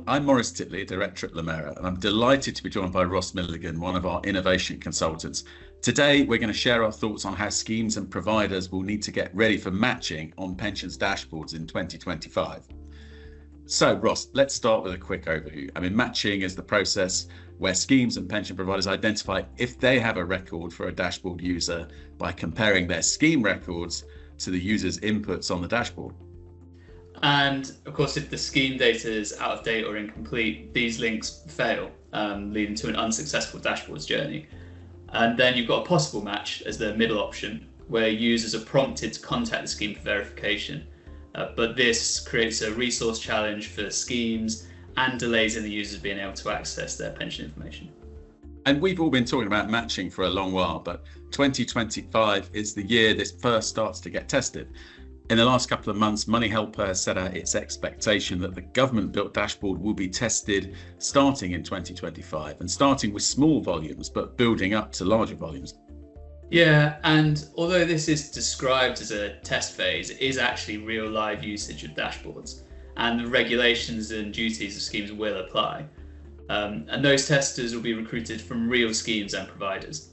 I'm Maurice Titley, Director at Lumera, and I'm delighted to be joined by Ross Milligan, one of our innovation consultants. Today, we're going to share our thoughts on how schemes and providers will need to get ready for matching on pensions dashboards in 2025. So, Ross, let's start with a quick overview. Matching is the process where schemes and pension providers identify if they have a record for a dashboard user by comparing their scheme records to the user's inputs on the dashboard. And of course, if the scheme data is out of date or incomplete, these links fail, leading to an unsuccessful dashboards journey. And then you've got a possible match as the middle option, where users are prompted to contact the scheme for verification. But this creates a resource challenge for schemes and delays in the users being able to access their pension information. And we've all been talking about matching for a long while, but 2025 is the year this first starts to get tested. In the last couple of months, Money Helper has set out its expectation that the government-built dashboard will be tested starting in 2025 and starting with small volumes, but building up to larger volumes. Yeah, and although this is described as a test phase, it is actually real live usage of dashboards, and the regulations and duties of schemes will apply. And those testers will be recruited from real schemes and providers.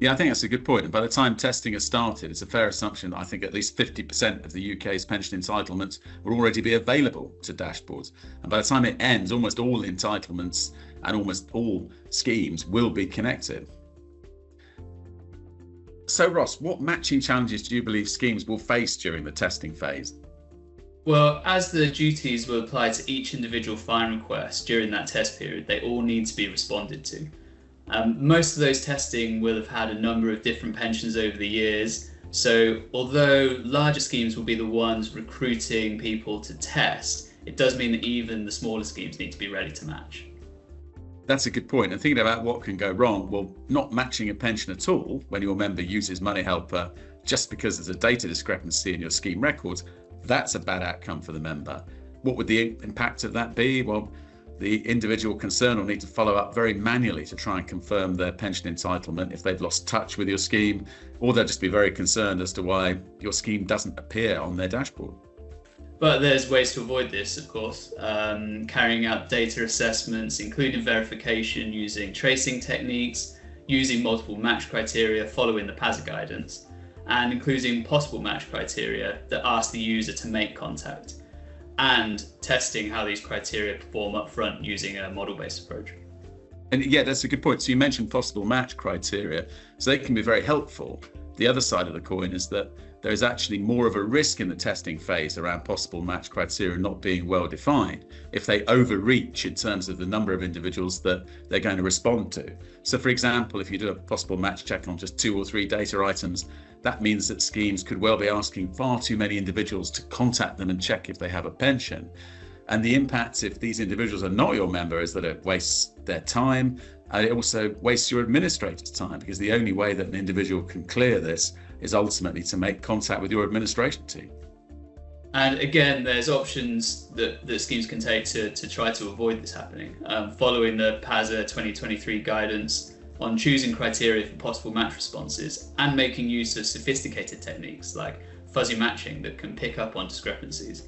Yeah, I think that's a good point. And by the time testing has started, it's a fair assumption that I think at least 50% of the UK's pension entitlements will already be available to dashboards. And by the time it ends, almost all entitlements and almost all schemes will be connected. So, Ross, what matching challenges do you believe schemes will face during the testing phase? Well, as the duties will apply to each individual find request during that test period, they all need to be responded to. Most of those testing will have had a number of different pensions over the years. So although larger schemes will be the ones recruiting people to test, it does mean that even the smaller schemes need to be ready to match. That's a good point. And thinking about what can go wrong, well, not matching a pension at all when your member uses Money Helper just because there's a data discrepancy in your scheme records, that's a bad outcome for the member. What would the impact of that be? Well, the individual concerned will need to follow up very manually to try and confirm their pension entitlement if they've lost touch with your scheme, or they'll just be very concerned as to why your scheme doesn't appear on their dashboard. But there's ways to avoid this, of course. Carrying out data assessments, including verification using tracing techniques, using multiple match criteria following the PASA guidance, and including possible match criteria that ask the user to make contact, and testing how these criteria perform up front using a model-based approach. And yeah, that's a good point. So you mentioned possible match criteria, so they can be very helpful. The other side of the coin is that there is actually more of a risk in the testing phase around possible match criteria not being well defined if they overreach in terms of the number of individuals that they're going to respond to. So for example, if you do a possible match check on just 2 or 3 data items, that means that schemes could well be asking far too many individuals to contact them and check if they have a pension. And the impact if these individuals are not your member is that it wastes their time, and it also wastes your administrator's time, because the only way that an individual can clear this is ultimately to make contact with your administration team. And again, there's options that schemes can take to try to avoid this happening. Following the PASA 2023 guidance on choosing criteria for possible match responses and making use of sophisticated techniques like fuzzy matching that can pick up on discrepancies,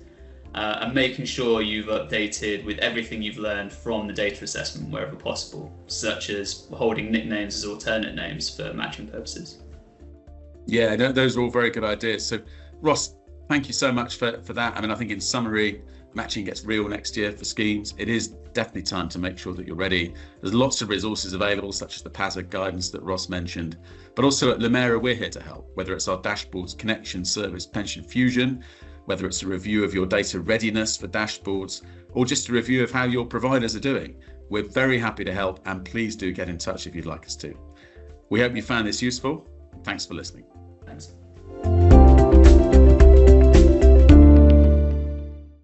and making sure you've updated with everything you've learned from the data assessment wherever possible, such as holding nicknames as alternate names for matching purposes. Yeah, those are all very good ideas. So Ross, thank you so much for that. I think in summary, matching gets real next year for schemes. It is definitely time to make sure that you're ready. There's lots of resources available, such as the PASA guidance that Ross mentioned, but also at Lumera, we're here to help, whether it's our dashboards connection service, Pension Fusion, whether it's a review of your data readiness for dashboards, or just a review of how your providers are doing. We're very happy to help, and please do get in touch if you'd like us to. We hope you found this useful. Thanks for listening.